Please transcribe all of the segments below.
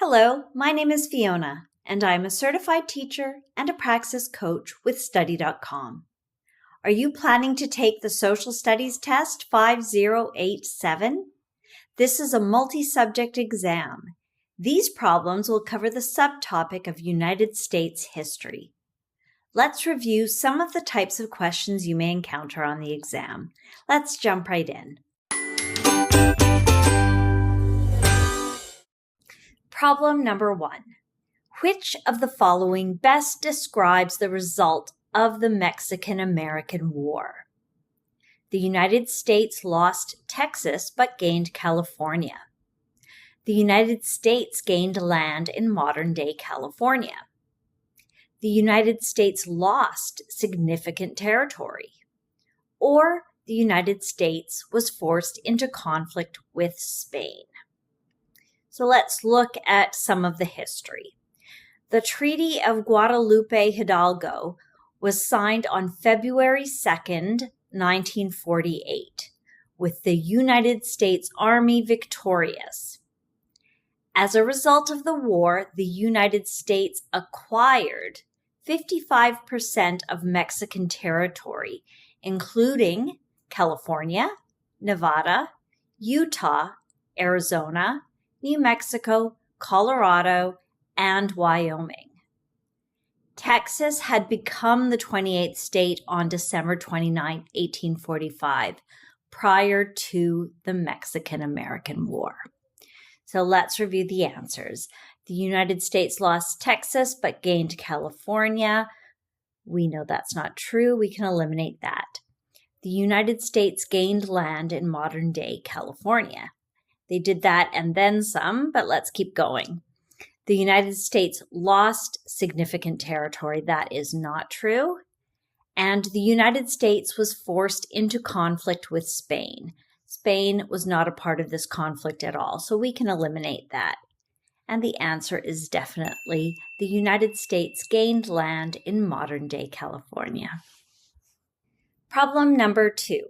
Hello, my name is Fiona, and I'm a certified teacher and a Praxis coach with Study.com. Are you planning to take the Social Studies Test 5087? This is a multi-subject exam. These problems will cover the subtopic of United States history. Let's review some of the types of questions you may encounter on the exam. Let's jump right in. Problem number 1. Which of the following best describes the result of the Mexican-American War? The United States lost Texas but gained California. The United States gained land in modern-day California. The United States lost significant territory. Or the United States was forced into conflict with Spain. So let's look at some of the history. The Treaty of Guadalupe Hidalgo was signed on February 2nd, 1948, with the United States Army victorious. As a result of the war, the United States acquired 55% of Mexican territory, including California, Nevada, Utah, Arizona, New Mexico, Colorado, and Wyoming. Texas had become the 28th state on December 29, 1845, prior to the Mexican-American War. So let's review the answers. The United States lost Texas but gained California. We know that's not true. We can eliminate that. The United States gained land in modern-day California. They did that and then some, but let's keep going. The United States lost significant territory. That is not true. And the United States was forced into conflict with Spain. Spain was not a part of this conflict at all, so we can eliminate that. And the answer is definitely the United States gained land in modern-day California. Problem number 2.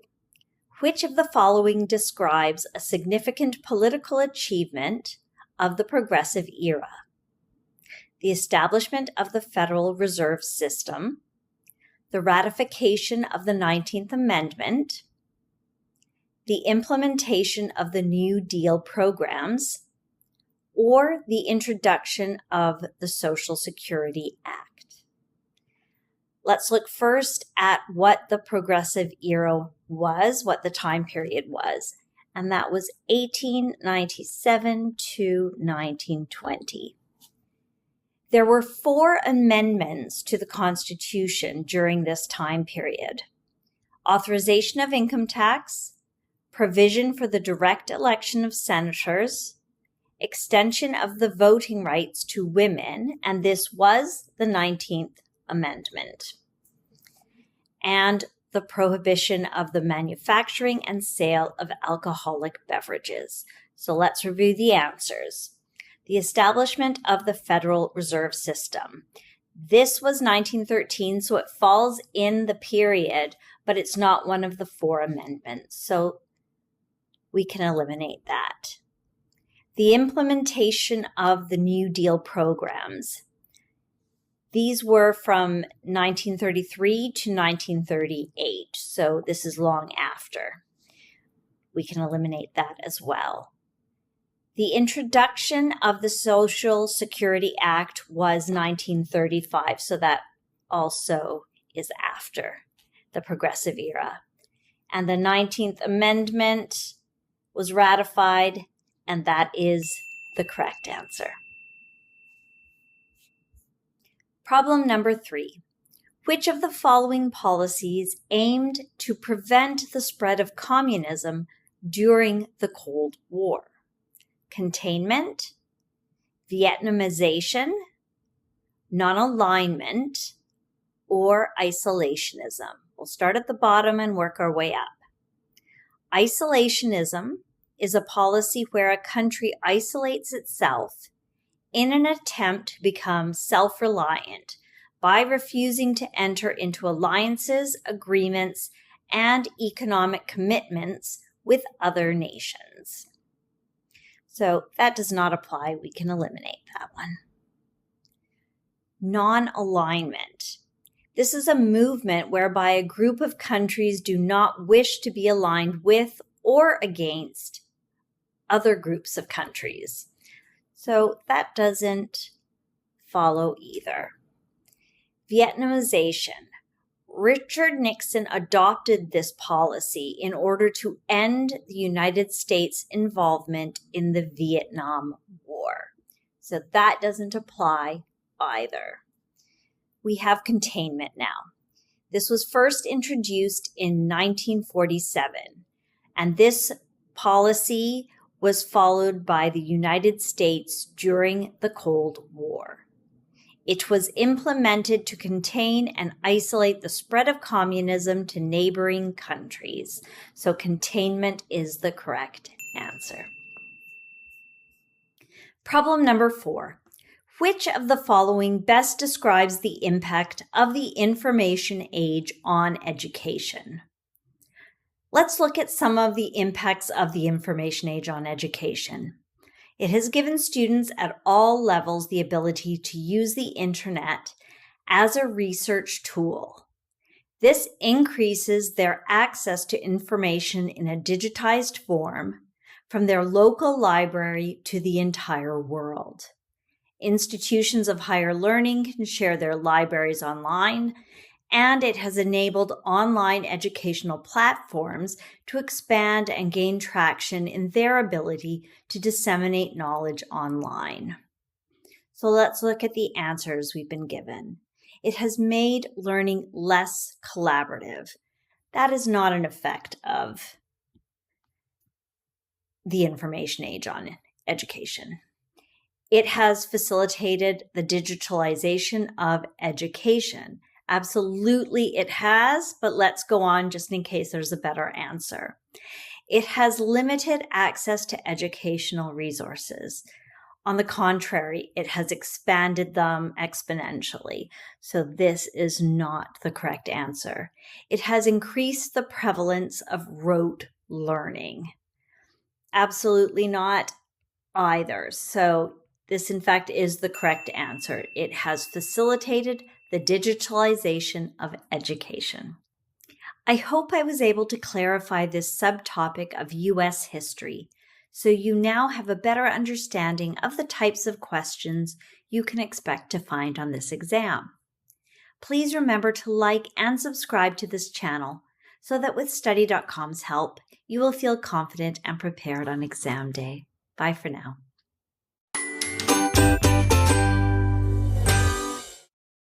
Which of the following describes a significant political achievement of the Progressive Era? The establishment of the Federal Reserve System, the ratification of the 19th Amendment, the implementation of the New Deal programs, or the introduction of the Social Security Act. Let's look first at what the Progressive Era was, what the time period was, and that was 1897 to 1920. There were 4 amendments to the Constitution during this time period: authorization of income tax, provision for the direct election of senators, extension of the voting rights to women, and this was the 19th Amendment, and the prohibition of the manufacturing and sale of alcoholic beverages. So let's review the answers. The establishment of the Federal Reserve System. This was 1913, so it falls in the period, but it's not one of the 4 amendments, so we can eliminate that. The implementation of the New Deal programs. These were from 1933 to 1938, so this is long after. We can eliminate that as well. The introduction of the Social Security Act was 1935, so that also is after the Progressive Era. And the 19th Amendment was ratified, and that is the correct answer. Problem number 3. Which of the following policies aimed to prevent the spread of communism during the Cold War? Containment, Vietnamization, non-alignment, or isolationism? We'll start at the bottom and work our way up. Isolationism is a policy where a country isolates itself in an attempt to become self-reliant by refusing to enter into alliances, agreements, and economic commitments with other nations. So that does not apply. We can eliminate that one. Non-alignment. This is a movement whereby a group of countries do not wish to be aligned with or against other groups of countries. So that doesn't follow either. Vietnamization. Richard Nixon adopted this policy in order to end the United States' involvement in the Vietnam War. So that doesn't apply either. We have containment now. This was first introduced in 1947, and this policy was followed by the United States during the Cold War. It was implemented to contain and isolate the spread of communism to neighboring countries. So containment is the correct answer. Problem number 4. Which of the following best describes the impact of the information age on education? Let's look at some of the impacts of the information age on education. It has given students at all levels the ability to use the internet as a research tool. This increases their access to information in a digitized form from their local library to the entire world. Institutions of higher learning can share their libraries online, and it has enabled online educational platforms to expand and gain traction in their ability to disseminate knowledge online. So let's look at the answers we've been given. It has made learning less collaborative. That is not an effect of the information age on education. It has facilitated the digitalization of education. Absolutely it has, but let's go on just in case there's a better answer. It has limited access to educational resources. On the contrary, it has expanded them exponentially. So this is not the correct answer. It has increased the prevalence of rote learning. Absolutely not either. So this, in fact, is the correct answer. It has facilitated the digitalization of education. I hope I was able to clarify this subtopic of U.S. history, so you now have a better understanding of the types of questions you can expect to find on this exam. Please remember to like and subscribe to this channel so that with Study.com's help, you will feel confident and prepared on exam day. Bye for now.